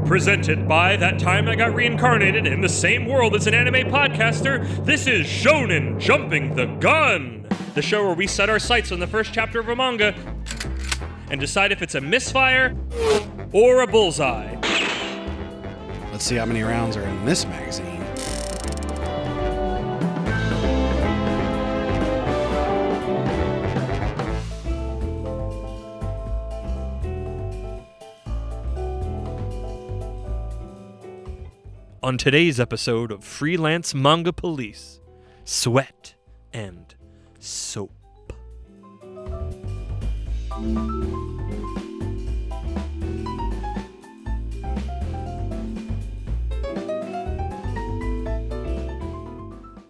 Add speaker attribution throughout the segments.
Speaker 1: Presented by That Time I Got Reincarnated in the Same World as an Anime Podcaster, this is Shonen Jumping the Gun, the show where we set our sights on the first chapter of a manga and decide if it's a misfire or a bullseye.
Speaker 2: Let's see how many rounds are in this magazine.
Speaker 1: On today's episode of Freelance Manga Police, Sweat and Soap.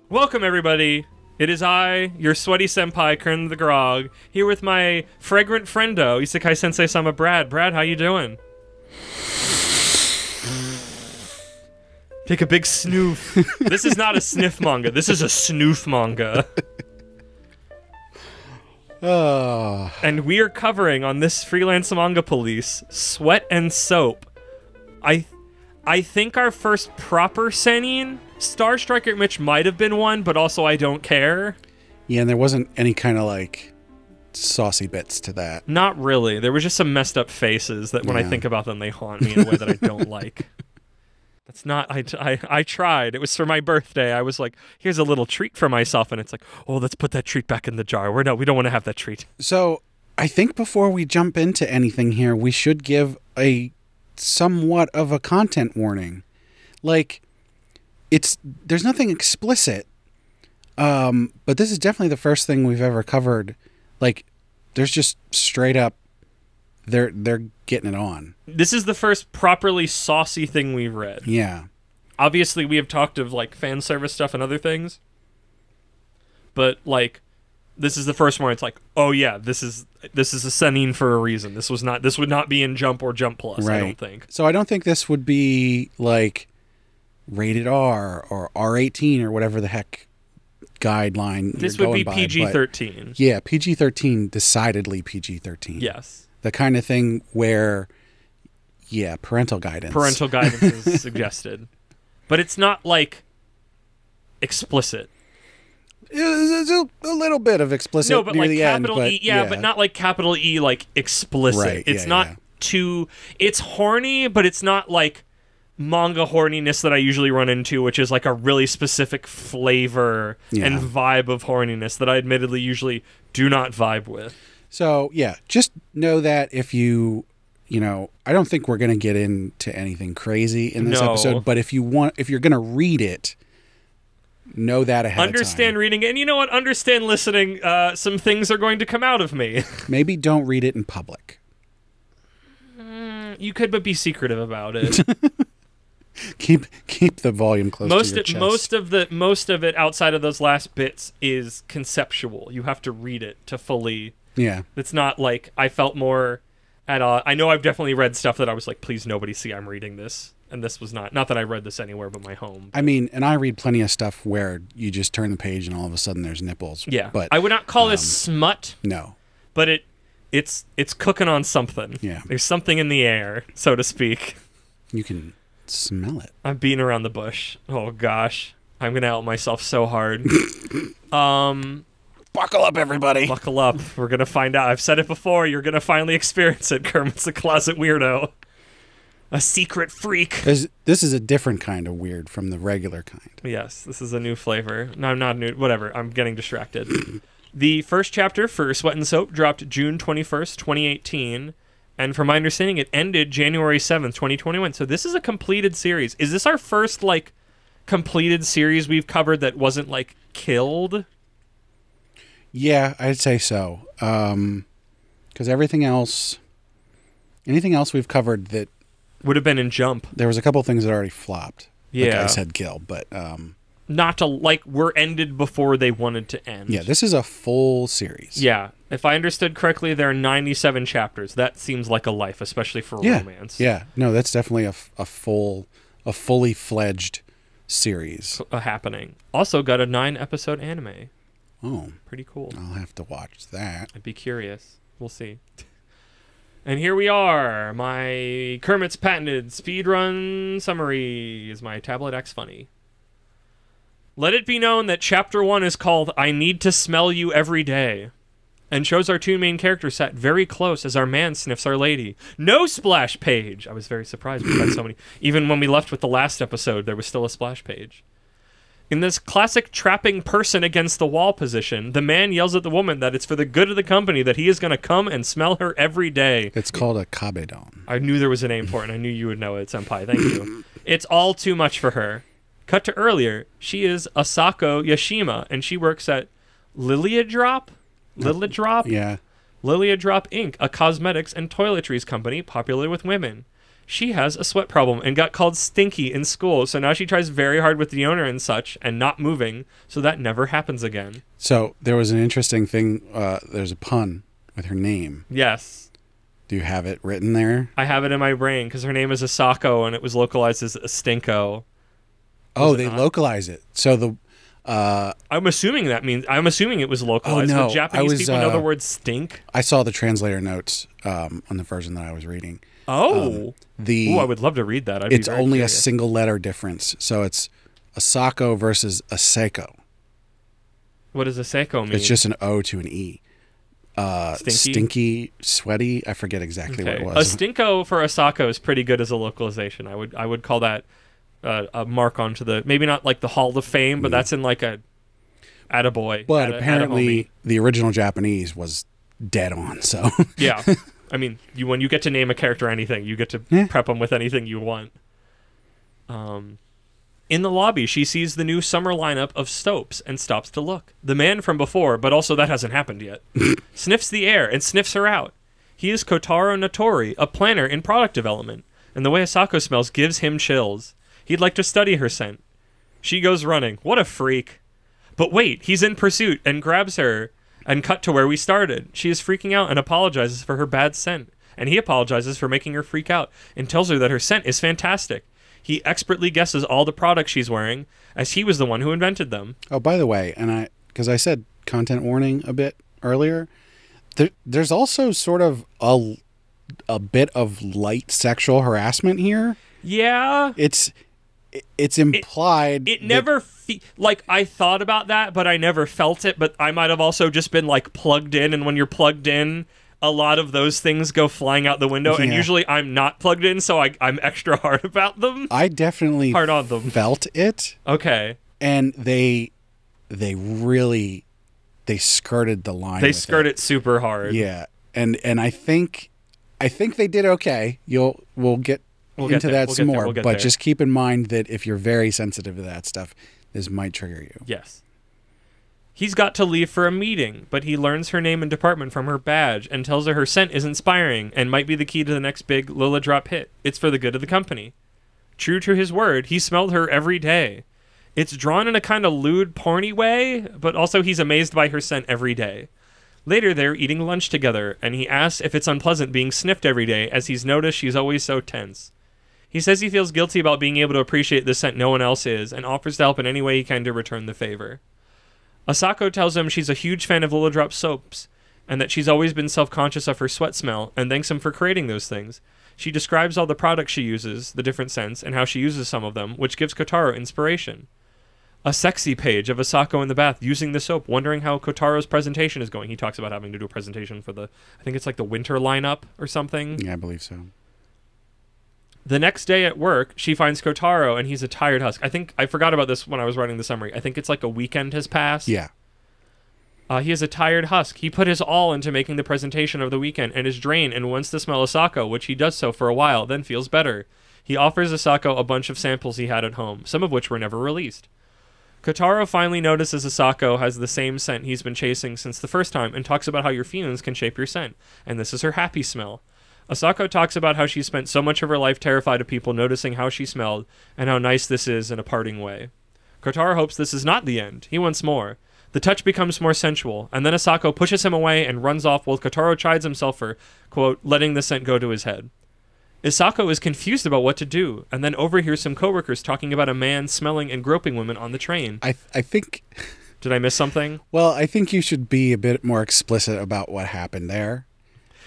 Speaker 1: Welcome everybody, it is I, your sweaty senpai, Kermit the Grog, here with my fragrant friendo, Isekai Sensei-Sama Brad. Brad, how you doing? Take a big snoof. This is not a sniff manga. This is a snoof manga. And we are covering on this Freelance Manga Police, Sweat and Soap. I think our first proper seinen, Star Striker Mitch might have been one, but also I don't care.
Speaker 2: Yeah, and there wasn't any kind of like saucy bits to that.
Speaker 1: Not really. There was just some messed up faces that when I think about them, they haunt me in a way that I don't like. That's not, I tried. It was for my birthday. I was like, here's a little treat for myself. And it's like, oh, let's put that treat back in the jar. We don't want to have that treat.
Speaker 2: So I think before we jump into anything here, we should give a somewhat of a content warning. Like, there's nothing explicit. But this is definitely the first thing we've ever covered. Like, there's just straight up, they're getting it on.
Speaker 1: This is the first properly saucy thing we've read.
Speaker 2: Yeah.
Speaker 1: Obviously, we have talked of, like, fan service stuff and other things. But, like, this is the first one. It's like, oh, yeah, this is a seinen for a reason. This would not be in Jump or Jump Plus, right. I don't think.
Speaker 2: So I don't think this would be, like, rated R or R18 or whatever the heck guideline
Speaker 1: This
Speaker 2: you're
Speaker 1: would be
Speaker 2: going
Speaker 1: PG-13.
Speaker 2: by. Yeah, PG-13, decidedly PG-13.
Speaker 1: Yes.
Speaker 2: The kind of thing where, yeah, parental guidance.
Speaker 1: Parental guidance is suggested. But it's not, like, explicit.
Speaker 2: There's a little bit of explicit
Speaker 1: no, but
Speaker 2: near
Speaker 1: like
Speaker 2: the
Speaker 1: capital
Speaker 2: end.
Speaker 1: E, yeah, but not like capital E, like, explicit.
Speaker 2: Right,
Speaker 1: it's not too... It's horny, but it's not, like, manga horniness that I usually run into, which is, like, a really specific flavor and vibe of horniness that I admittedly usually do not vibe with.
Speaker 2: So, yeah, just know that if you know, I don't think we're going to get into anything crazy in this episode, but if you're going to read it, know that ahead of time.
Speaker 1: Understand reading it, and you know what? Understand listening. Some things are going to come out of me.
Speaker 2: Maybe don't read it in public.
Speaker 1: You could, but be secretive about it.
Speaker 2: Keep the volume close to your chest.
Speaker 1: Most of it outside of those last bits is conceptual. You have to read it to fully...
Speaker 2: Yeah.
Speaker 1: It's not like I felt more at all. I know I've definitely read stuff that I was like, please nobody see I'm reading this. And this was not that I read this anywhere but my home.
Speaker 2: I mean, and I read plenty of stuff where you just turn the page and all of a sudden there's nipples.
Speaker 1: Yeah.
Speaker 2: But
Speaker 1: I would not call this smut.
Speaker 2: No.
Speaker 1: But it's cooking on something.
Speaker 2: Yeah.
Speaker 1: There's something in the air, so to speak.
Speaker 2: You can smell it.
Speaker 1: I'm beating around the bush. Oh gosh. I'm gonna out myself so hard.
Speaker 2: Buckle up, everybody.
Speaker 1: Buckle up. We're going to find out. I've said it before. You're going to finally experience it. Kermit's a closet weirdo. A secret freak.
Speaker 2: This is a different kind of weird from the regular kind.
Speaker 1: Yes, this is a new flavor. No, not new. Whatever. I'm getting distracted. The first chapter for Sweat and Soap dropped June 21st, 2018. And from my understanding, it ended January 7th, 2021. So this is a completed series. Is this our first, like, completed series we've covered that wasn't, like, killed?
Speaker 2: Yeah, I'd say so. Because anything else we've covered that
Speaker 1: would have been in Jump.
Speaker 2: There was a couple things that already flopped.
Speaker 1: Yeah,
Speaker 2: like I said, kill, but
Speaker 1: not to like were ended before they wanted to end.
Speaker 2: Yeah, this is a full series.
Speaker 1: Yeah, if I understood correctly, there are 97 chapters. That seems like a life, especially for romance.
Speaker 2: Yeah, no, that's definitely a fully fledged series
Speaker 1: happening. Also got a 9-episode anime.
Speaker 2: Oh.
Speaker 1: Pretty cool.
Speaker 2: I'll have to watch that.
Speaker 1: I'd be curious. We'll see. And here we are. My Kermit's patented speedrun summary. Is my Tablet X funny? Let it be known that Chapter 1 is called I Need to Smell You Every Day, and shows our two main characters sat very close as our man sniffs our lady. No splash page! I was very surprised we had so many. Even when we left with the last episode, there was still a splash page. In this classic trapping person against the wall position, the man yells at the woman that it's for the good of the company that he is going to come and smell her every day.
Speaker 2: It's called a kabedon.
Speaker 1: I knew there was a name for it, and I knew you would know it, Senpai. Thank you. It's all too much for her. Cut to earlier. She is Asako Yashima, and she works at Liliadrop? Liliadrop?
Speaker 2: Yeah.
Speaker 1: Liliadrop Inc., a cosmetics and toiletries company popular with women. She has a sweat problem and got called stinky in school, so now she tries very hard with the owner and such, and not moving, so that never happens again.
Speaker 2: So there was an interesting thing. There's a pun with her name.
Speaker 1: Yes.
Speaker 2: Do you have it written there?
Speaker 1: I have it in my brain, because her name is Asako, and it was localized as Stinko.
Speaker 2: Oh, they localize it. So the...
Speaker 1: I'm assuming it was localized.
Speaker 2: Oh, no.
Speaker 1: But Japanese people know the word stink.
Speaker 2: I saw the translator notes on the version that I was reading.
Speaker 1: Oh. I would love to read that.
Speaker 2: It's only a single letter difference. So it's Asako versus Aseko.
Speaker 1: What does Aseko mean?
Speaker 2: It's just an O to an E. Stinky, sweaty. I forget exactly what it was.
Speaker 1: A stinko for Asako is pretty good as a localization. I would call that a mark onto the, maybe not like the Hall of Fame, but that's in like a attaboy.
Speaker 2: But apparently the original Japanese was dead on, so.
Speaker 1: Yeah. I mean, when you get to name a character anything, you get to prep them with anything you want. In the lobby, she sees the new summer lineup of soaps and stops to look. The man from before, but also that hasn't happened yet, sniffs the air and sniffs her out. He is Kotaro Natori, a planner in product development, and the way Asako smells gives him chills. He'd like to study her scent. She goes running. What a freak. But wait, he's in pursuit and grabs her and cut to where we started. She is freaking out and apologizes for her bad scent. And he apologizes for making her freak out and tells her that her scent is fantastic. He expertly guesses all the products she's wearing, as he was the one who invented them.
Speaker 2: Oh, by the way, because I said content warning a bit earlier, there's also sort of a bit of light sexual harassment here.
Speaker 1: Yeah.
Speaker 2: It's implied.
Speaker 1: It never like I thought about that, but I never felt it. But I might have also just been like plugged in, and when you're plugged in, a lot of those things go flying out the window. Yeah. And usually I'm not plugged in, so I'm extra hard about them.
Speaker 2: I definitely
Speaker 1: hard on them.
Speaker 2: Felt it.
Speaker 1: Okay.
Speaker 2: And they really skirted the line.
Speaker 1: They skirt it super hard.
Speaker 2: Yeah, and I think they did okay. We'll get into that some more, but just keep in mind that if you're very sensitive to that stuff, this might trigger you.
Speaker 1: Yes. He's got to leave for a meeting, but he learns her name and department from her badge and tells her scent is inspiring and might be the key to the next big Lola drop hit. It's for the good of the company. True to his word, he smelled her every day. It's drawn in a kind of lewd, porny way, but also he's amazed by her scent every day. Later, they're eating lunch together, and he asks if it's unpleasant being sniffed every day, as he's noticed she's always so tense. He says he feels guilty about being able to appreciate the scent no one else is, and offers to help in any way he can to return the favor. Asako tells him she's a huge fan of Lila Drop soaps, and that she's always been self-conscious of her sweat smell, and thanks him for creating those things. She describes all the products she uses, the different scents, and how she uses some of them, which gives Kotaro inspiration. A sexy page of Asako in the bath using the soap, wondering how Kotaro's presentation is going. He talks about having to do a presentation for I think it's like the winter lineup or something.
Speaker 2: Yeah, I believe so.
Speaker 1: The next day at work, she finds Kotaro, and he's a tired husk. I think I forgot about this when I was writing the summary. I think it's like a weekend has passed.
Speaker 2: Yeah.
Speaker 1: He is a tired husk. He put his all into making the presentation of the weekend and is drained and wants to smell Asako, which he does so for a while, then feels better. He offers Asako a bunch of samples he had at home, some of which were never released. Kotaro finally notices Asako has the same scent he's been chasing since the first time and talks about how your feelings can shape your scent, and this is her happy smell. Asako talks about how she spent so much of her life terrified of people noticing how she smelled, and how nice this is in a parting way. Kotaro hopes this is not the end. He wants more. The touch becomes more sensual, and then Asako pushes him away and runs off while Kotaro chides himself for, quote, letting the scent go to his head. Asako is confused about what to do, and then overhears some coworkers talking about a man smelling and groping women on the train.
Speaker 2: I think...
Speaker 1: Did I miss something?
Speaker 2: Well, I think you should be a bit more explicit about what happened there.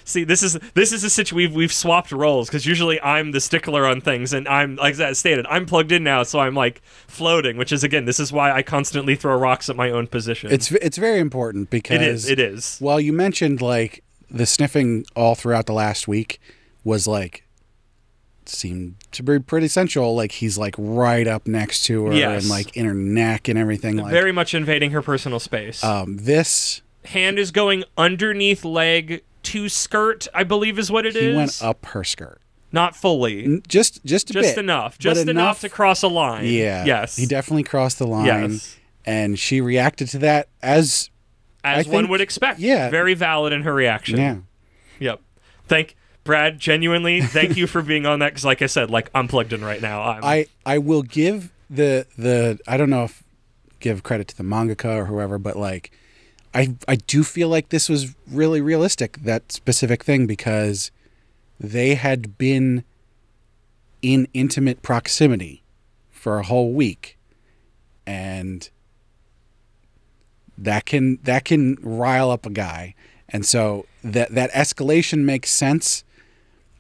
Speaker 1: See, this is a situation we've swapped roles because usually I'm the stickler on things, and I'm like that stated. I'm plugged in now, so I'm like floating. Which is again, this is why I constantly throw rocks at my own position.
Speaker 2: It's very important because
Speaker 1: it is.
Speaker 2: Well, you mentioned like the sniffing all throughout the last week was like seemed to be pretty sensual. Like he's like right up next to her and like in her neck and everything. Like
Speaker 1: very much invading her personal space.
Speaker 2: This
Speaker 1: hand is going underneath leg to skirt, I believe is what it is.
Speaker 2: He went up her skirt.
Speaker 1: Not fully.
Speaker 2: Just a bit.
Speaker 1: Enough. Just enough to cross a line.
Speaker 2: Yeah.
Speaker 1: Yes.
Speaker 2: He definitely crossed the line.
Speaker 1: Yes.
Speaker 2: And she reacted to that as
Speaker 1: one would expect.
Speaker 2: Yeah.
Speaker 1: Very valid in her reaction.
Speaker 2: Yeah.
Speaker 1: Yep. Brad, genuinely, thank you for being on that, because like I said, like I'm plugged in right now.
Speaker 2: I will give the I don't know if give credit to the mangaka or whoever, but like I do feel like this was really realistic, that specific thing, because they had been in intimate proximity for a whole week, and that can rile up a guy. And so that escalation makes sense.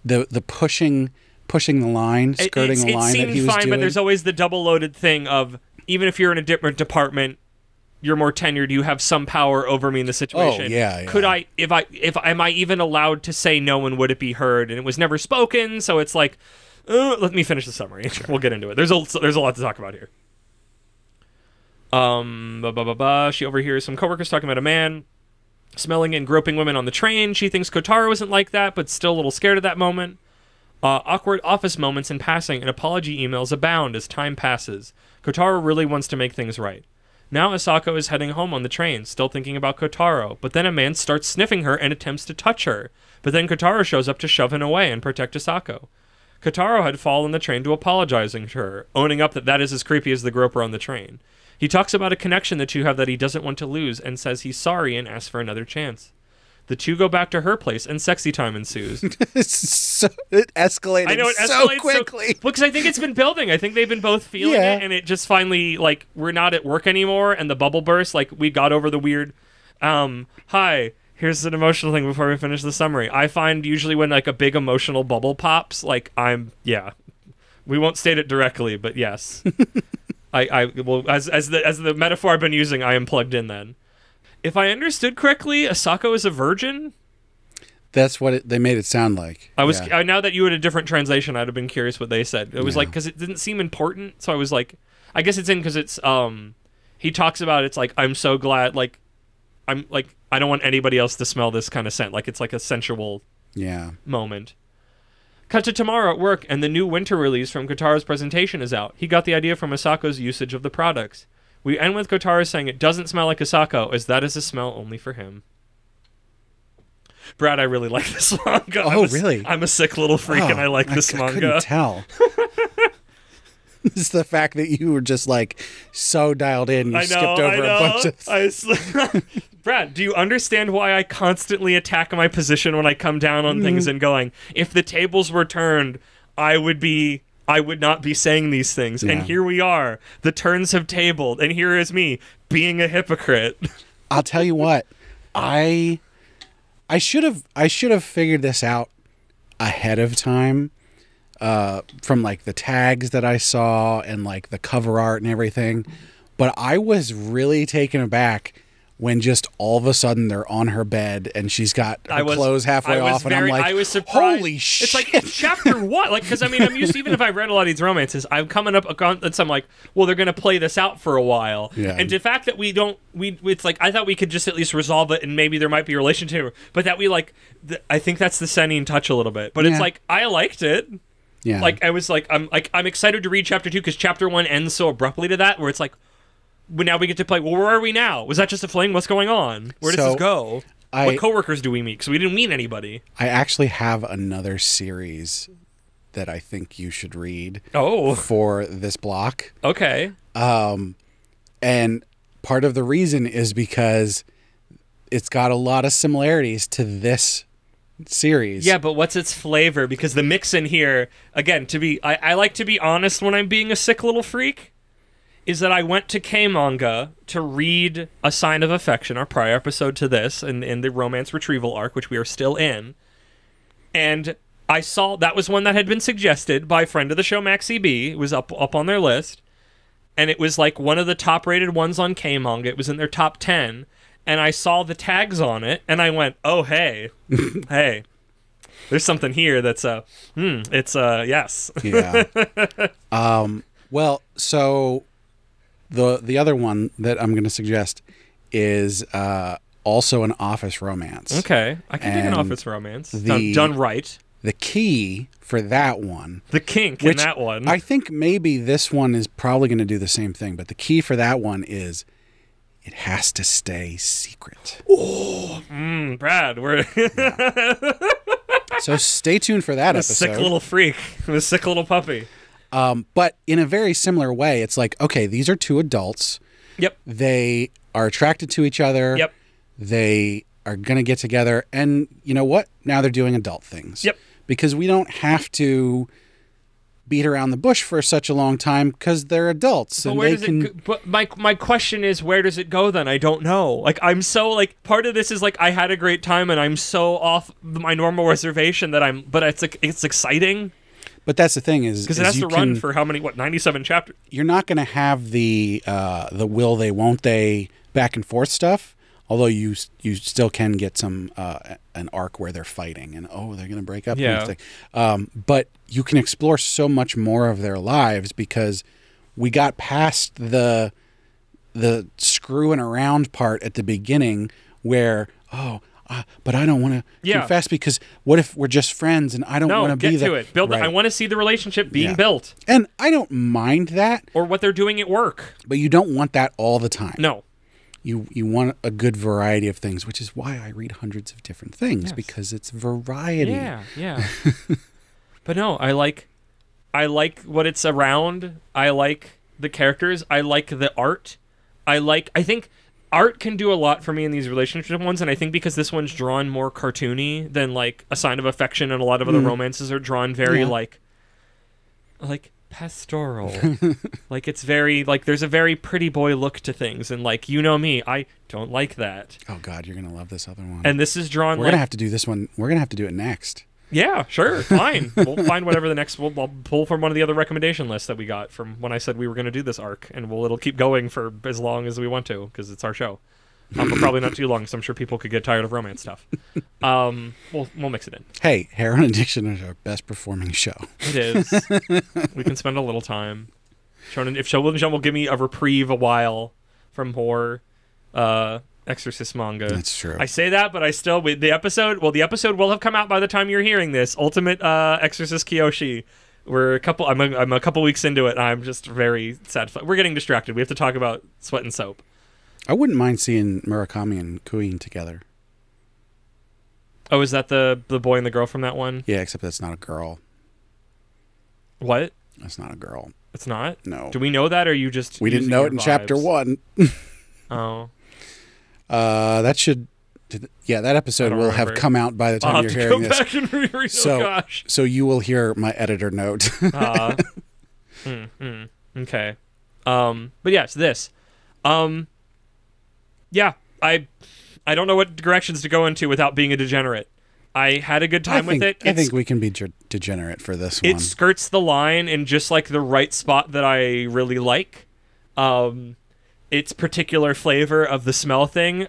Speaker 2: The pushing the line, skirting the line that he was
Speaker 1: fine,
Speaker 2: doing.
Speaker 1: but there's always the double loaded thing of, even if you're in a different department, you're more tenured, you have some power over me in the situation.
Speaker 2: Oh, yeah.
Speaker 1: Could I, am I even allowed to say no, and would it be heard? And it was never spoken, so it's like, let me finish the summary. Sure. We'll get into it. There's a lot to talk about here. She overhears some coworkers talking about a man smelling and groping women on the train. She thinks Kotaro isn't like that, but still a little scared at that moment. Awkward office moments in passing and apology emails abound as time passes. Kotaro really wants to make things right. Now Asako is heading home on the train, still thinking about Kotaro, but then a man starts sniffing her and attempts to touch her. But then Kotaro shows up to shove him away and protect Asako. Kotaro had fallen the train to apologizing to her, owning up that is as creepy as the groper on the train. He talks about a connection the two have that he doesn't want to lose, and says he's sorry and asks for another chance. The two go back to her place, and sexy time ensues.
Speaker 2: It escalated.
Speaker 1: I know it
Speaker 2: so
Speaker 1: escalates
Speaker 2: quickly.
Speaker 1: Because I think it's been building. I think they've been both feeling it, and it just finally, like, we're not at work anymore, and the bubble burst. Like, we got over the weird, hi, here's an emotional thing before we finish the summary. I find usually when, like, a big emotional bubble pops, like, we won't state it directly, but yes. Well, as the metaphor I've been using, I am plugged in then. If I understood correctly, Asako is a virgin?
Speaker 2: That's what they made it sound like.
Speaker 1: Now that you had a different translation, I'd have been curious what they said. It was like, because it didn't seem important, so I was like, I guess it's in because it's, he talks about, it's like, I'm so glad, like, I'm, like, I don't want anybody else to smell this kind of scent. Like, it's like a sensual moment. Cut to tomorrow at work, and the new winter release from Kotaro's presentation is out. He got the idea from Asako's usage of the products. We end with Kotaro saying it doesn't smell like Asako, as that is a smell only for him. Brad, I really like this manga.
Speaker 2: Really?
Speaker 1: I'm a sick little freak, and I like this manga. I
Speaker 2: couldn't tell. It's the fact that you were just like so dialed in. You skipped over a bunch of.
Speaker 1: Brad, do you understand why I constantly attack my position when I come down on things and going, if the tables were turned, I would not be saying these things. Yeah. And here we are. The turns have tabled, and here is me being a hypocrite.
Speaker 2: I'll tell you what. I should have figured this out ahead of time. From like the tags that I saw and like the cover art and everything. But I was really taken aback when just all of a sudden they're on her bed and she's got her clothes halfway off, and I'm like,
Speaker 1: I was surprised.
Speaker 2: Holy shit.
Speaker 1: It's like, chapter what? Like, because I mean, I'm used, even if I read a lot of these romances, I'm coming up against, I'm like, well, they're going to play this out for a while.
Speaker 2: Yeah.
Speaker 1: And the fact that it's like, I thought we could just at least resolve it and maybe there might be a relationship, but that we like, I think that's the Sennin touch a little bit. But it's like, I liked it.
Speaker 2: Yeah.
Speaker 1: Like, I was like, I'm excited to read chapter 2 because chapter 1 ends so abruptly to that, where it's like, now we get to play, well, where are we now? Was that just a fling? What's going on? Where does this go? What coworkers do we meet? Because we didn't meet anybody.
Speaker 2: I actually have another series that I think you should read for this block.
Speaker 1: Okay.
Speaker 2: And part of the reason is because it's got a lot of similarities to this series.
Speaker 1: Yeah, but what's its flavor? Because the mix in here, again, I like to be honest when I'm being a sick little freak, is that I went to K-Manga to read A Sign of Affection, our prior episode to this, in the romance retrieval arc, which we are still in. And I saw that was one that had been suggested by a friend of the show, Maxie B. It was up on their list. And it was like one of the top-rated ones on K-Manga. It was in their top 10. And I saw the tags on it, and I went, oh, hey. Hey. There's something here that's, yes.
Speaker 2: Yeah. Well, so the other one that I'm going to suggest is also an office romance.
Speaker 1: Okay. I can dig an office romance. Done right.
Speaker 2: The key for that one.
Speaker 1: The kink in that one.
Speaker 2: I think maybe this one is probably going to do the same thing, but the key for that one is it has to stay secret.
Speaker 1: Oh, Brad, we're...
Speaker 2: So stay tuned for that episode.
Speaker 1: Sick little freak. A sick little puppy.
Speaker 2: But in a very similar way, it's like, okay, these are two adults.
Speaker 1: Yep.
Speaker 2: They are attracted to each other.
Speaker 1: Yep.
Speaker 2: They are going to get together. And you know what? Now they're doing adult things.
Speaker 1: Yep.
Speaker 2: Because we don't have to beat around the bush for such a long time because they're adults.
Speaker 1: But
Speaker 2: and
Speaker 1: where
Speaker 2: they
Speaker 1: does
Speaker 2: can...
Speaker 1: it go? But my question is, where does it go then? I don't know. Like, I'm so, like, part of this is, like, I had a great time and I'm so off my normal reservation that but it's, like, it's exciting.
Speaker 2: But that's the thing is...
Speaker 1: Because it has to run for how many, 97 chapters?
Speaker 2: You're not going to have the will they, won't they back and forth stuff. Although you still can get some an arc where they're fighting and they're going to break up.
Speaker 1: Yeah.
Speaker 2: But you can explore so much more of their lives because we got past the screwing around part at the beginning where but I don't want to confess because what if we're just friends and I don't want to be
Speaker 1: get to it. Build.
Speaker 2: Right.
Speaker 1: I want to see the relationship being built.
Speaker 2: And I don't mind that.
Speaker 1: Or what they're doing at work.
Speaker 2: But you don't want that all the time.
Speaker 1: No.
Speaker 2: You want a good variety of things, which is why I read hundreds of different things because it's variety.
Speaker 1: Yeah. But no, I like what it's around. I like the characters. I like the art. I think art can do a lot for me in these relationship ones, and I think because this one's drawn more cartoony than like A Sign of Affection, and a lot of other romances are drawn very like pastoral. Like it's very like there's a very pretty boy look to things, and like you know me, I don't like that.
Speaker 2: Oh God, you're gonna love this other one.
Speaker 1: And this is drawn.
Speaker 2: We're gonna have to do this one. We're gonna have to do it next.
Speaker 1: Yeah, sure, fine. We'll find whatever the next. I'll pull from one of the other recommendation lists that we got from when I said we were going to do this arc, and it'll keep going for as long as we want to because it's our show. But probably not too long, because I'm sure people could get tired of romance stuff. We'll mix it in.
Speaker 2: Hey, Heroin Addiction is our best performing show.
Speaker 1: It is. We can spend a little time. Shonen, if Shonen Jump will give me a reprieve a while from horror, Exorcist manga.
Speaker 2: That's true.
Speaker 1: I say that, but I still the episode will have come out by the time you're hearing this. Ultimate Exorcist Kyoshi. I'm a couple weeks into it, and I'm just very sad. We're getting distracted. We have to talk about Sweat and Soap.
Speaker 2: I wouldn't mind seeing Murakami and Queen together.
Speaker 1: Oh, is that the boy and the girl from that one?
Speaker 2: Yeah, except that's not a girl.
Speaker 1: What?
Speaker 2: That's not a girl.
Speaker 1: It's not?
Speaker 2: No.
Speaker 1: Do we know that, or you just...
Speaker 2: We didn't know it in chapter 1.
Speaker 1: Oh.
Speaker 2: That should... Yeah, that episode will have come out by the time you're hearing this.
Speaker 1: Back and reread.
Speaker 2: So,
Speaker 1: gosh.
Speaker 2: So you will hear my editor note.
Speaker 1: Okay. But yes, this. Yeah, I don't know what directions to go into without being a degenerate. I had a good time with it.
Speaker 2: I think we can be degenerate for this one.
Speaker 1: It skirts the line in just like the right spot that I really like. Its particular flavor of the smell thing.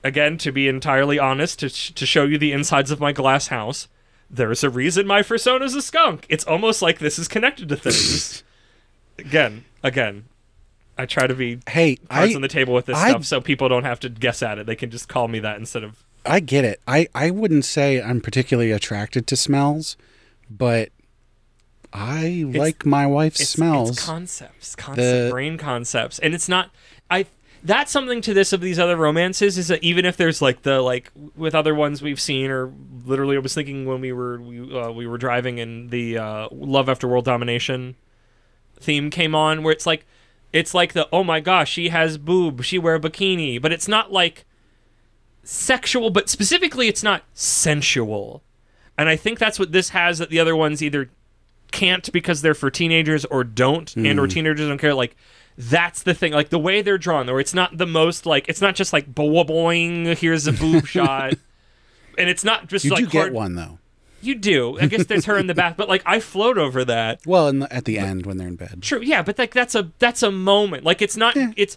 Speaker 1: Again, to be entirely honest, to show you the insides of my glass house, there's a reason my persona's a skunk. It's almost like this is connected to things. Again. I try to be cards on the table with this stuff so people don't have to guess at it. They can just call me that instead of...
Speaker 2: I get it. I wouldn't say I'm particularly attracted to smells, but I like my wife's smells.
Speaker 1: It's concepts, brain concepts. And it's not... That's something to these other romances is that even if there's like with other ones we've seen, or literally I was thinking when we were driving and the Love After World Domination theme came on, where it's like the, oh my gosh, she has boob, she wear a bikini, but it's not like sexual, but specifically it's not sensual. And I think that's what this has that the other ones either can't because they're for teenagers or don't, and or teenagers don't care. Like, that's the thing. Like, the way they're drawn, or it's not the most, like, it's not just like, boing, here's a boob shot. And it's not just
Speaker 2: you
Speaker 1: like...
Speaker 2: You do get one, though.
Speaker 1: You do. I guess there's her in the bath, but like I float over that.
Speaker 2: Well, at the end when they're in bed.
Speaker 1: True, yeah, but like that's a moment. Like it's not. It's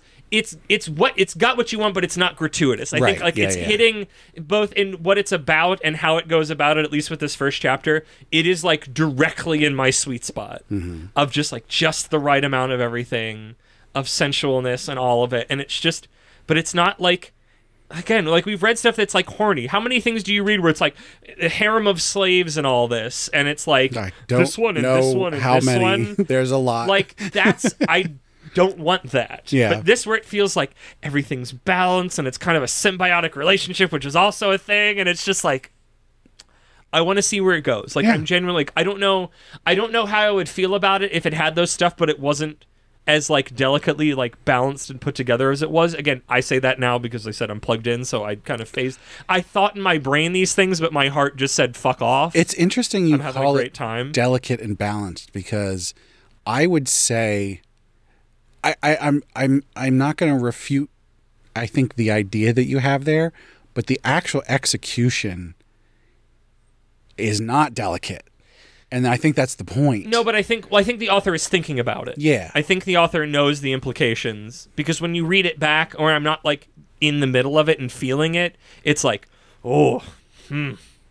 Speaker 1: got what you want, but it's not gratuitous. I think like it's hitting both in what it's about and how it goes about it. At least with this first chapter, it is like directly in my sweet spot of just the right amount of everything, of sensualness and all of it. And it's just, but it's not like. Again, like we've read stuff that's like horny. How many things do you read where it's like a harem of slaves and all this, and it's like this one and this one and this one?
Speaker 2: There's a lot.
Speaker 1: Like that's I don't want that.
Speaker 2: Yeah.
Speaker 1: But this where it feels like everything's balanced and it's kind of a symbiotic relationship, which is also a thing, and it's just like I want to see where it goes. Like I'm genuinely like I don't know how I would feel about it if it had those stuff, but it wasn't as like delicately like balanced and put together as it was. Again, I say that now because I said I'm plugged in, so I kind of phased. I thought in my brain these things, but my heart just said fuck off.
Speaker 2: It's interesting you call
Speaker 1: it
Speaker 2: delicate and balanced, because I would say I'm not going to refute I think the idea that you have there, but the actual execution is not delicate. And I think that's the point.
Speaker 1: No, but I think the author is thinking about it.
Speaker 2: Yeah.
Speaker 1: I think the author knows the implications, because when you read it back, or I'm not like in the middle of it and feeling it, it's like,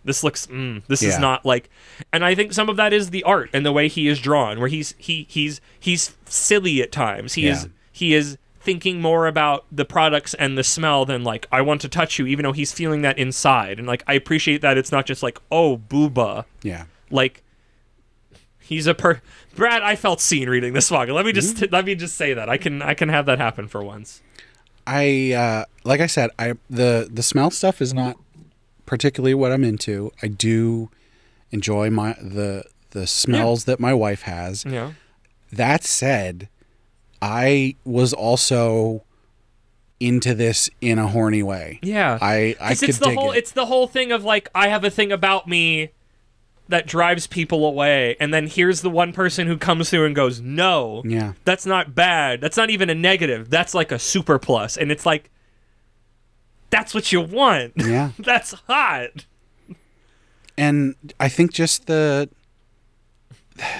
Speaker 1: this looks, this is not like, and I think some of that is the art and the way he is drawn, where he's silly at times. He is thinking more about the products and the smell than like, I want to touch you, even though he's feeling that inside. And like, I appreciate that it's not just like, oh, booba.
Speaker 2: Yeah.
Speaker 1: Like, he's Brad, I felt seen reading this manga. Let me just say that. I can have that happen for once.
Speaker 2: Like I said, the smell stuff is not particularly what I'm into. I do enjoy the smells that my wife has.
Speaker 1: Yeah.
Speaker 2: That said, I was also into this in a horny way.
Speaker 1: Yeah.
Speaker 2: I could dig it.
Speaker 1: It's the whole thing of like, I have a thing about me that drives people away, and then here's the one person who comes through and goes, no, that's not bad. That's not even a negative. That's like a super plus. And it's like, that's what you want.
Speaker 2: Yeah.
Speaker 1: That's hot.
Speaker 2: And I think just the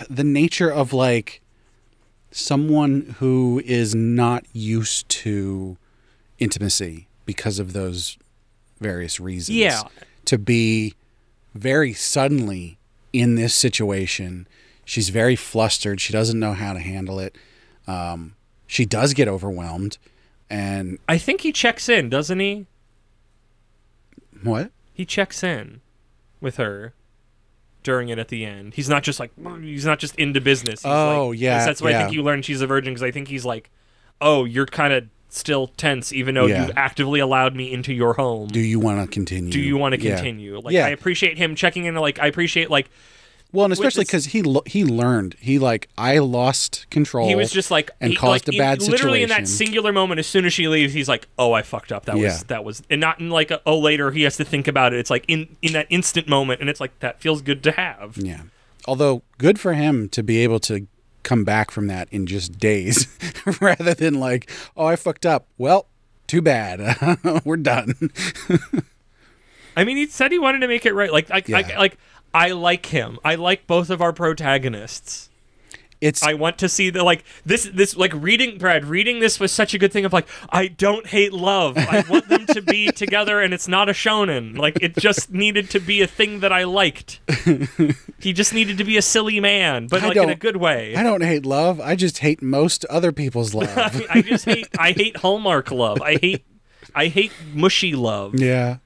Speaker 2: nature of like someone who is not used to intimacy because of those various reasons.
Speaker 1: Yeah.
Speaker 2: To be very suddenly in this situation, she's very flustered. She doesn't know how to handle it. She does get overwhelmed, and
Speaker 1: I think he checks in, doesn't he?
Speaker 2: What?
Speaker 1: He checks in with her during it at the end. He's not just into business. He's that's why I think you learn she's a virgin, because I think he's like, oh, you're kind of still tense, even though you actively allowed me into your home.
Speaker 2: Do you want to continue?
Speaker 1: Like, I appreciate him checking in. Like, I appreciate like.
Speaker 2: Well, and especially because he learned. He like, I lost control.
Speaker 1: He was just like,
Speaker 2: and caused a bad situation.
Speaker 1: Literally in that singular moment, as soon as she leaves, he's like, oh, I fucked up. That was, and not in like later he has to think about it. It's like in that instant moment, and it's like, that feels good to have.
Speaker 2: Yeah. Although good for him to be able to come back from that in just days rather than like, oh, I fucked up. Well, too bad. We're done.
Speaker 1: I mean, he said he wanted to make it right. I like him. I like both of our protagonists. I want to see this like reading this was such a good thing of like, I don't hate love. I want them to be together, and it's not a shonen. Like, it just needed to be a thing that I liked. He just needed to be a silly man, but like in a good way.
Speaker 2: I don't hate love. I just hate most other people's love.
Speaker 1: I hate Hallmark love. I hate mushy love.
Speaker 2: Yeah.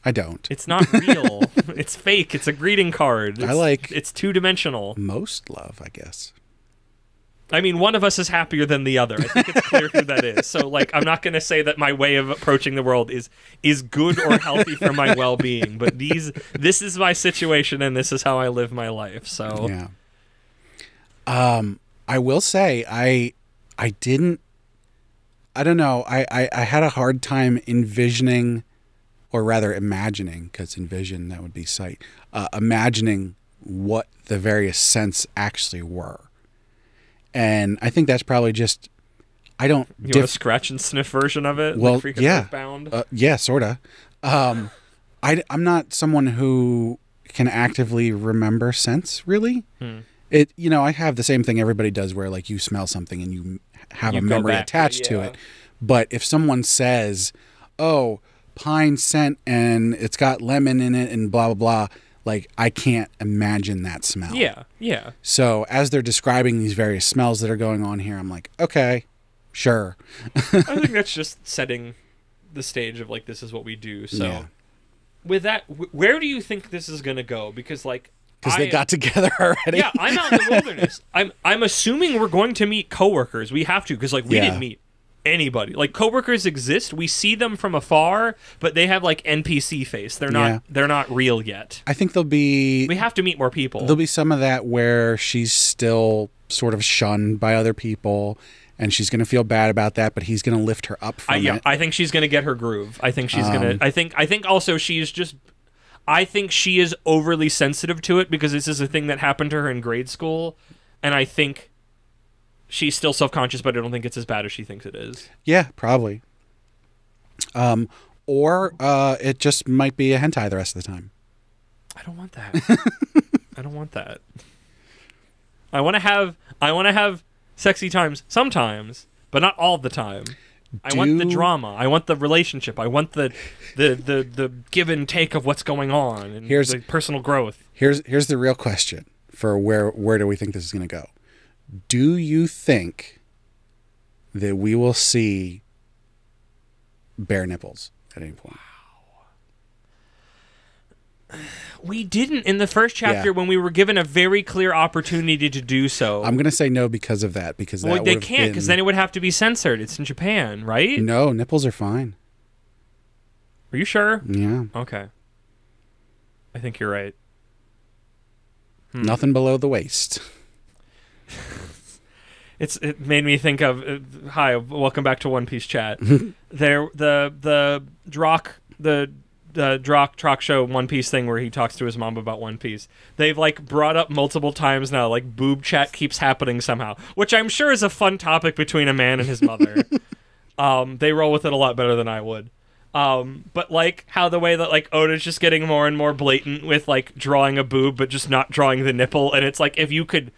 Speaker 2: I don't.
Speaker 1: It's not real. It's fake. It's a greeting card. It's two-dimensional.
Speaker 2: Most love, I guess.
Speaker 1: I mean, one of us is happier than the other. I think it's clear who that is. So, like, I'm not going to say that my way of approaching the world is good or healthy for my well-being, but this is my situation, and this is how I live my life. So,
Speaker 2: yeah. I will say I don't know. I had a hard time envisioning, or rather imagining, because envision, that would be sight, imagining what the various scents actually were. And I think that's probably just, I don't...
Speaker 1: You want a scratch and sniff version of it?
Speaker 2: Well,
Speaker 1: like
Speaker 2: yeah.
Speaker 1: Bound?
Speaker 2: Yeah, sort of. I'm not someone who can actively remember scents, really. It, I have the same thing everybody does where like you smell something and you have a memory attached to it. But if someone says, oh, pine scent and it's got lemon in it and blah, blah, blah, like I can't imagine that smell.
Speaker 1: Yeah.
Speaker 2: So as they're describing these various smells that are going on here, I'm like, okay, sure.
Speaker 1: I think that's just setting the stage of like, this is what we do. So with that, where do you think this is going to go? Because like,
Speaker 2: because they got together already.
Speaker 1: Yeah, I'm out in the wilderness. I'm assuming we're going to meet coworkers. We have to, because like we didn't meet anybody. Like coworkers exist. We see them from afar, but they have like NPC face. They're not real yet.
Speaker 2: I think we
Speaker 1: have to meet more people.
Speaker 2: There'll be some of that where she's still sort of shunned by other people, and she's going to feel bad about that, but he's going to lift her up from it.
Speaker 1: I think she's going to get her groove. I think she's going to I think also she's just I think she is overly sensitive to it because this is a thing that happened to her in grade school, and I think she's still self-conscious, but I don't think it's as bad as she thinks it is.
Speaker 2: Yeah, probably. Or it just might be a hentai the rest of the time.
Speaker 1: I don't want that. I don't want that. I want to have sexy times sometimes, but not all the time. I want the drama. I want the relationship. I want the give and take of what's going on and the personal growth.
Speaker 2: Here's the real question for where do we think this is going to go? Do you think that we will see bare nipples at any point?
Speaker 1: We didn't in the first chapter when we were given a very clear opportunity to do so.
Speaker 2: I'm going to say no because of that. Because
Speaker 1: they can't, because then it would have to be censored. It's in Japan, right?
Speaker 2: No, nipples are fine.
Speaker 1: Are you sure?
Speaker 2: Yeah.
Speaker 1: Okay. I think you're right.
Speaker 2: Nothing below the waist.
Speaker 1: It made me think of hi, welcome back to One Piece chat. The Drock show One Piece thing where he talks to his mom about One Piece. They've like brought up multiple times now, like boob chat keeps happening somehow, which I'm sure is a fun topic between a man and his mother. They roll with it a lot better than I would. But like how the way that like Oda's just getting more and more blatant with like drawing a boob but just not drawing the nipple, and it's like if you could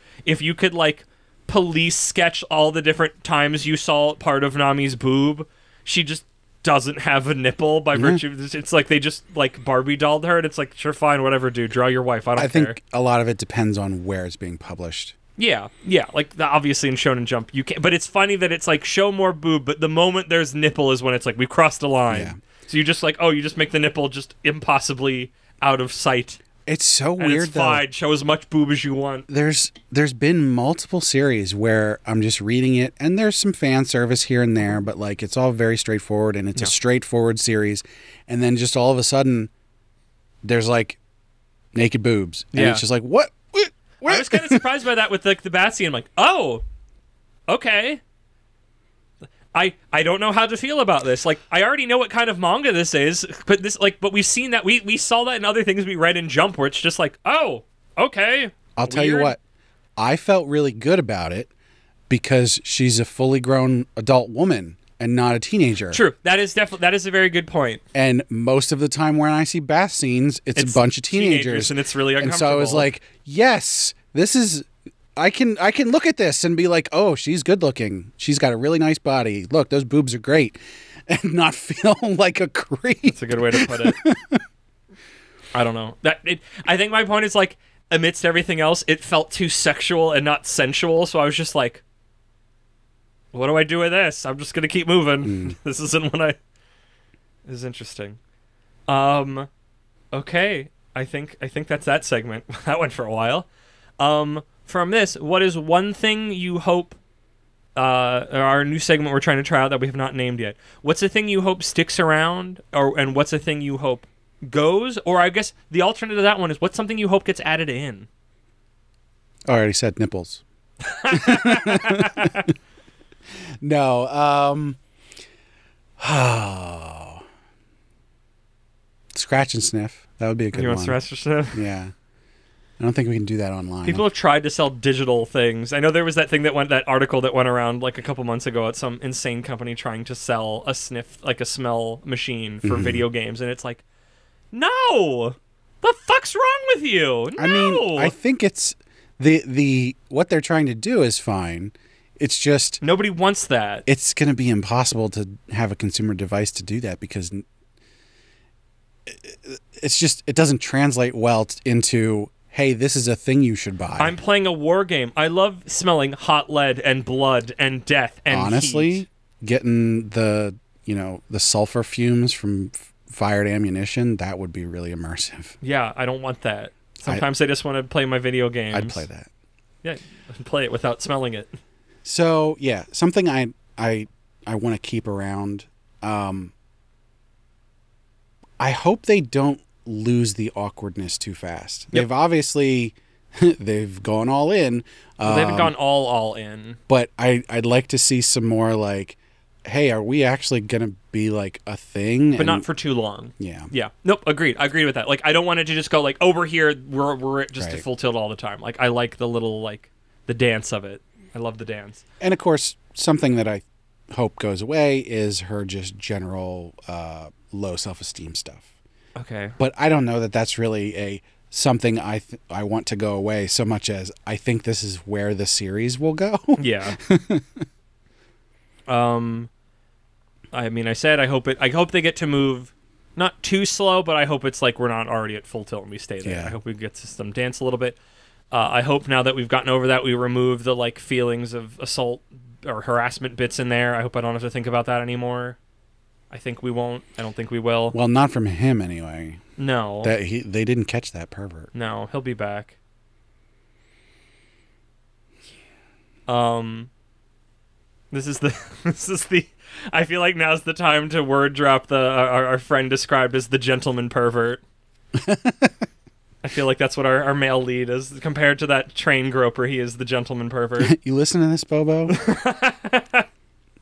Speaker 1: like police sketch all the different times you saw part of Nami's boob, she just doesn't have a nipple by virtue of this. It's like they just like Barbie dolled her, and it's like, sure, fine, whatever, dude, draw your wife. I don't care. I think
Speaker 2: a lot of it depends on where it's being published.
Speaker 1: Yeah, like obviously in Shonen Jump you can, but it's funny that it's like show more boob, but the moment there's nipple is when it's like we've crossed a line. Yeah. So you just like, you just make the nipple just impossibly out of sight.
Speaker 2: It's so weird,
Speaker 1: it's fine. Show as much boob as you want.
Speaker 2: There's been multiple series where I'm just reading it, and there's some fan service here and there, but like it's all very straightforward, and it's a straightforward series. And then just all of a sudden, there's like naked boobs, and it's just like what?
Speaker 1: I was kind of surprised by that with like the bat scene. I'm like, oh, okay. I don't know how to feel about this. Like, I already know what kind of manga this is, but we've seen that we saw that in other things we read in Jump, where it's just like, oh, okay.
Speaker 2: I'll tell you what, I felt really good about it because she's a fully grown adult woman and not a teenager.
Speaker 1: True, that is a very good point.
Speaker 2: And most of the time when I see bath scenes, it's a bunch of teenagers,
Speaker 1: and it's really uncomfortable.
Speaker 2: And so I was like, yes, this is. I can look at this and be like, oh, she's good looking. She's got a really nice body. Look, those boobs are great. And not feel like a creep.
Speaker 1: That's a good way to put it. I don't know. I think my point is like, amidst everything else, it felt too sexual and not sensual. So I was just like, what do I do with this? I'm just going to keep moving. This isn't what This is interesting. Okay. I think that's that segment. That went for a while. From this, what is one thing you hope, our new segment we're trying to try out that we have not named yet, what's the thing you hope sticks around, and what's the thing you hope goes, or I guess the alternative to that one is what's something you hope gets added in?
Speaker 2: I already said nipples. No, scratch and sniff. That would be a good one.
Speaker 1: You want scratch and sniff?
Speaker 2: Yeah. I don't think we can do that online.
Speaker 1: People have tried to sell digital things. I know there was that article that went around like a couple months ago at some insane company trying to sell a sniff, like a smell machine for video games, and it's like, no, The fuck's wrong with you? No.
Speaker 2: I mean, I think it's the what they're trying to do is fine. It's just
Speaker 1: nobody wants that.
Speaker 2: It's going to be impossible to have a consumer device to do that because it's just it doesn't translate well into, hey, this is a thing you should buy.
Speaker 1: I'm playing a war game. I love smelling hot lead and blood and death and
Speaker 2: honestly,
Speaker 1: heat.
Speaker 2: Getting the sulfur fumes from fired ammunition, that would be really immersive.
Speaker 1: Yeah, I don't want that. Sometimes I just want to play my video games.
Speaker 2: I'd play that.
Speaker 1: Yeah, play it without smelling it.
Speaker 2: So, yeah, something I want to keep around. I hope they don't lose the awkwardness too fast.
Speaker 1: Yep.
Speaker 2: They've obviously they've gone all in.
Speaker 1: Well, they haven't gone all in.
Speaker 2: But I'd like to see some more like, hey, are we actually gonna be like a thing?
Speaker 1: But not for too long.
Speaker 2: Yeah.
Speaker 1: Yeah. Nope. Agreed. I agree with that. Like, I don't want it to just go like over here. We're just at full tilt all the time. Like, I like the little like the dance of it. I love the dance.
Speaker 2: And of course, something that I hope goes away is her just general low self-esteem stuff.
Speaker 1: Okay.
Speaker 2: But I don't know that that's really something I want to go away so much as I think this is where the series will go.
Speaker 1: Yeah. I mean, I said I hope they get to move not too slow, but I hope it's like we're not already at full tilt and we stay there.
Speaker 2: Yeah.
Speaker 1: I hope we get to some dance a little bit. I hope now that we've gotten over that, we remove the like feelings of assault or harassment bits in there. I hope I don't have to think about that anymore. I think we won't. I don't think we will.
Speaker 2: Well, not from him anyway.
Speaker 1: No.
Speaker 2: They didn't catch that pervert.
Speaker 1: No, he'll be back. This is the I feel like now's the time to word drop our friend described as the gentleman pervert. I feel like that's what our male lead is. Compared to that train groper, he is the gentleman pervert.
Speaker 2: You listen to this, Bobo?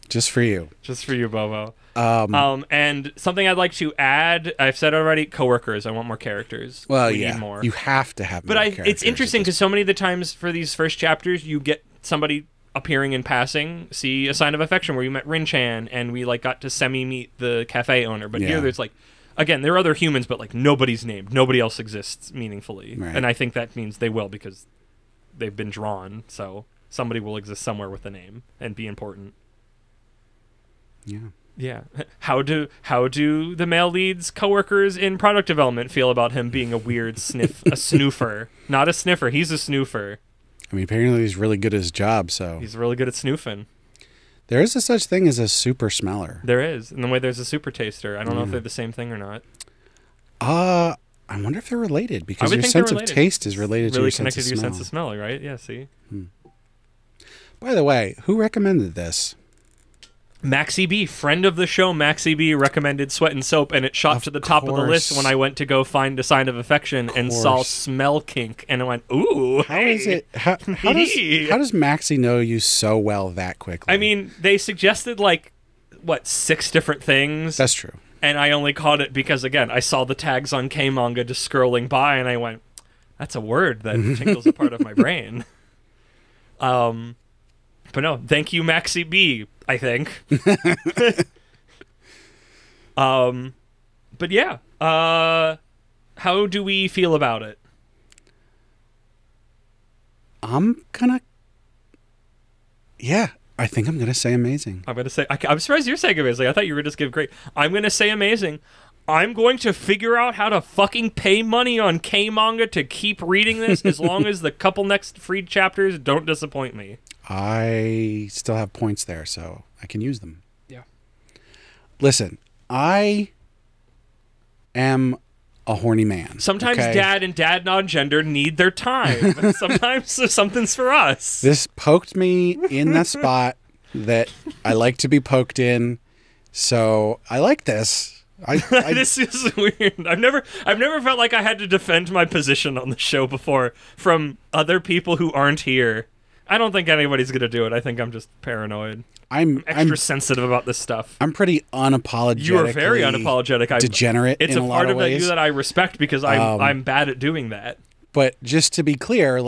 Speaker 2: Just for you.
Speaker 1: Just for you, Bobo. And something I'd like to add, I've said already, coworkers. I want more characters.
Speaker 2: Well,
Speaker 1: we
Speaker 2: yeah.
Speaker 1: need more.
Speaker 2: You have to have more characters.
Speaker 1: It's interesting because so many of the times for these first chapters, you get somebody appearing in passing, see A Sign of Affection where you met Rin-chan, and we like got to semi-meet the cafe owner. But here there's like, again, there are other humans, but like nobody's named. Nobody else exists meaningfully.
Speaker 2: Right.
Speaker 1: And I think that means they will because they've been drawn. So somebody will exist somewhere with a name and be important.
Speaker 2: Yeah.
Speaker 1: Yeah. How do the male lead's coworkers in product development feel about him being a weird a snoofer? Not a sniffer, he's a snoofer.
Speaker 2: I mean, apparently he's really good at his job, so...
Speaker 1: He's really good at snoofing.
Speaker 2: There is a such thing as a super smeller.
Speaker 1: There is. In the way there's a super taster. I don't know if they're the same thing or not.
Speaker 2: I wonder if they're related, because your sense of taste is related to your sense of smell.
Speaker 1: Really connected to your sense of smell, right? Yeah, see?
Speaker 2: By the way, who recommended this?
Speaker 1: Maxie B, friend of the show, Maxie B recommended Sweat and Soap, and it shot to the top of the list when I went to go find A Sign of Affection and saw Smell Kink, and I went, ooh.
Speaker 2: How is it? How does Maxie know you so well that quickly?
Speaker 1: I mean, they suggested, 6 different things.
Speaker 2: That's true.
Speaker 1: And I only caught it because, again, I saw the tags on K-Manga just scrolling by, and I went, that's a word that tinkles a part of my brain. But no, thank you, Maxie B, I think. But yeah, how do we feel about it?
Speaker 2: I think I'm gonna say amazing.
Speaker 1: I'm gonna say, I'm surprised you're saying amazing. I thought you were just give great. I'm gonna say amazing. I'm going to figure out how to fucking pay money on K-Manga to keep reading this as long as the couple next free chapters don't disappoint me.
Speaker 2: I still have points there, so I can use them.
Speaker 1: Yeah.
Speaker 2: Listen, I am a horny man.
Speaker 1: Sometimes dad and dad non-gender need their time. Sometimes something's for us.
Speaker 2: This poked me in the spot that I like to be poked in, so I like this.
Speaker 1: This is weird. I've never felt like I had to defend my position on the show before from other people who aren't here. I don't think anybody's gonna do it. I think I'm just paranoid. I'm extra sensitive about this stuff.
Speaker 2: I'm pretty unapologetic.
Speaker 1: You are very unapologetic.
Speaker 2: Degenerate.
Speaker 1: It's
Speaker 2: in
Speaker 1: a
Speaker 2: lot
Speaker 1: part
Speaker 2: of ways.
Speaker 1: you that I respect because I'm bad at doing that.
Speaker 2: But just to be clear,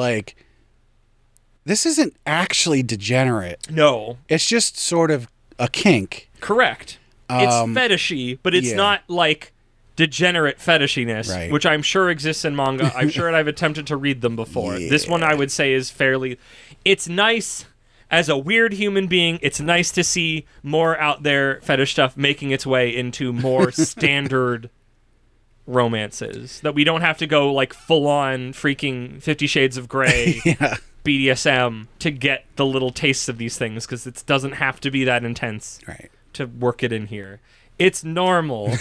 Speaker 2: this isn't actually degenerate.
Speaker 1: No,
Speaker 2: it's just sort of a kink.
Speaker 1: Correct. It's fetishy, but it's not like degenerate fetishiness,
Speaker 2: Right.
Speaker 1: which I'm sure exists in manga. I'm sure I've attempted to read them before.
Speaker 2: Yeah.
Speaker 1: This one I would say is fairly... It's nice as a weird human being. It's nice to see more out there fetish stuff making its way into more standard romances. That we don't have to go like full-on freaking 50 Shades of Grey
Speaker 2: Yeah.
Speaker 1: BDSM to get the little tastes of these things, because it doesn't have to be that intense
Speaker 2: Right.
Speaker 1: to work it in here. It's normal.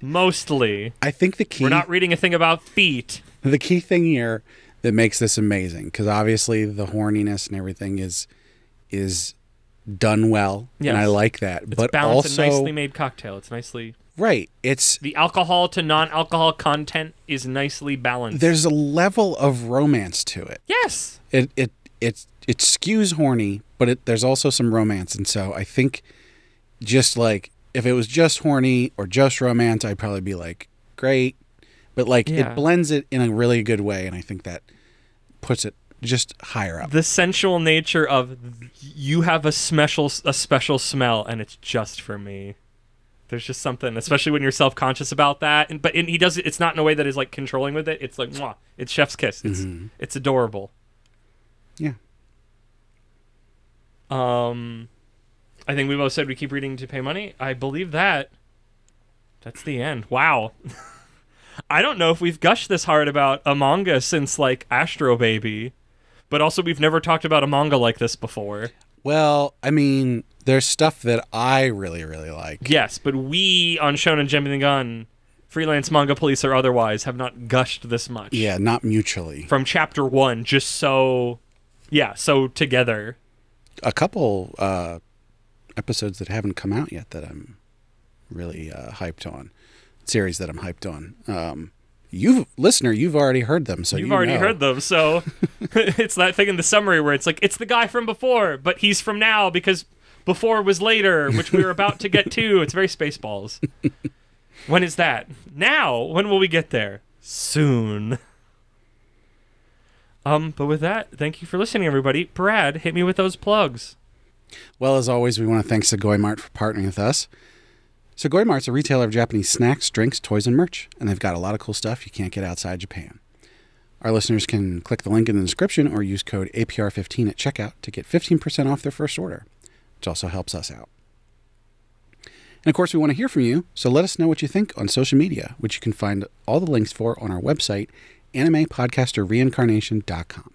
Speaker 1: Mostly.
Speaker 2: I think the key...
Speaker 1: We're not reading a thing about feet.
Speaker 2: The key thing here that makes this amazing, because obviously the horniness and everything is done well,
Speaker 1: Yes.
Speaker 2: and I like that.
Speaker 1: It's
Speaker 2: but
Speaker 1: balanced
Speaker 2: also,
Speaker 1: and nicely made cocktail. It's nicely...
Speaker 2: right, it's
Speaker 1: The alcohol to non-alcohol content is nicely balanced.
Speaker 2: there's a level of romance to it.
Speaker 1: Yes!
Speaker 2: It skews horny, but there's also some romance, and so I think just like if it was just horny or just romance, I'd probably be like, great. But like
Speaker 1: Yeah.
Speaker 2: it blends it in a really good way, and I think that puts it just higher up.
Speaker 1: The sensual nature of you have a special smell, and it's just for me. There's just something, especially when you're self-conscious about that. But he does it. It's not in a way that is like controlling with it. It's like, mwah, it's chef's kiss. It's adorable.
Speaker 2: Yeah.
Speaker 1: I think we both said we keep reading to pay money. I believe that. That's the end. Wow. I don't know if we've gushed this hard about a manga since like Astro Baby, but also we've never talked about a manga like this before.
Speaker 2: Well, I mean, there's stuff that I really, really like.
Speaker 1: Yes, but we on Shonen Jumping the Gun, freelance manga police or otherwise, have not gushed this much.
Speaker 2: Yeah, not mutually.
Speaker 1: From chapter 1, just so together.
Speaker 2: A couple episodes that haven't come out yet that I'm really hyped on. Series that I'm hyped on. You've already heard them, so
Speaker 1: You've already
Speaker 2: know.
Speaker 1: heard them, so it's that thing in the summary where it's like, it's the guy from before, but he's from now because before was later, which we were about to get to. It's very Spaceballs. When is that? Now. When will we get there? Soon. But with that, thank you for listening, everybody. Brad, hit me with those plugs.
Speaker 2: Well, as always, we want to thank Sugoi Mart for partnering with us. Sugoi Mart's a retailer of Japanese snacks, drinks, toys, and merch, and they've got a lot of cool stuff you can't get outside Japan. Our listeners can click the link in the description or use code APR15 at checkout to get 15% off their first order, which also helps us out. And of course, we want to hear from you, so let us know what you think on social media, which you can find all the links for on our website, animepodcasterreincarnation.com.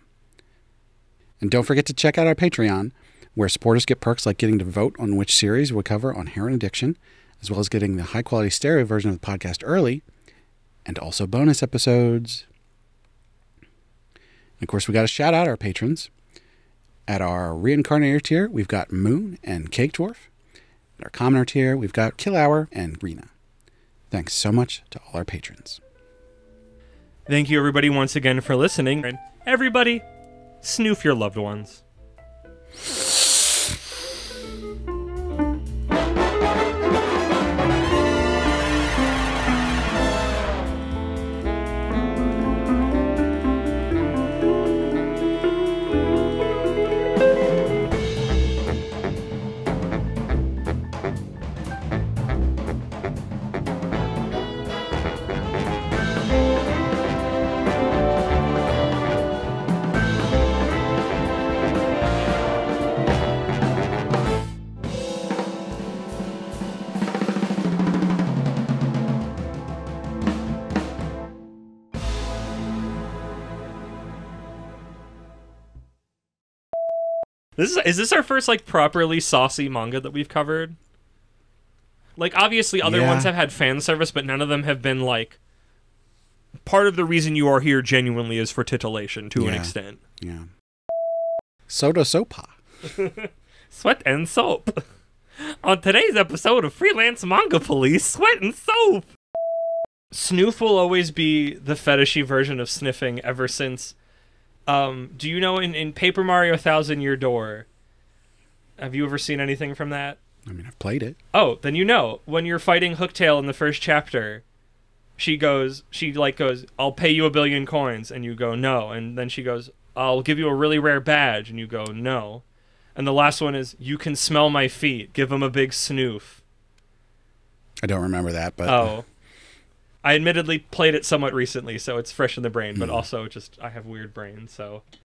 Speaker 2: And don't forget to check out our Patreon, where supporters get perks like getting to vote on which series we'll cover on heroin addiction, as well as getting the high-quality stereo version of the podcast early, and also bonus episodes. And of course, we got to shout out our patrons. At our Reincarnator tier, we've got Moon and Cake Dwarf. At our Commoner tier, we've got Kill Hour and Rena. Thanks so much to all our patrons.
Speaker 1: Thank you, everybody, once again for listening. And everybody, snoof your loved ones. Is this our first like properly saucy manga that we've covered? Like obviously other ones have had fan service, but none of them have been like part of the reason you are here genuinely is for titillation to an extent.
Speaker 2: Yeah. Soda Sopa.
Speaker 1: Sweat and soap. On today's episode of Freelance Manga Police, Sweat and Soap. Snoof will always be the fetishy version of sniffing ever since. Do you know in Paper Mario Thousand Year Door, have you ever seen anything from that?
Speaker 2: I mean, I've played it.
Speaker 1: Oh, then you know. When you're fighting Hooktail in the first chapter, she goes, I'll pay you 1 billion coins, and you go, no. And then she goes, I'll give you a really rare badge, and you go, no. And the last one is, you can smell my feet. Give him a big snoof.
Speaker 2: I don't remember that, but...
Speaker 1: Oh. I admittedly played it somewhat recently, so it's fresh in the brain, but also just I have weird brain, so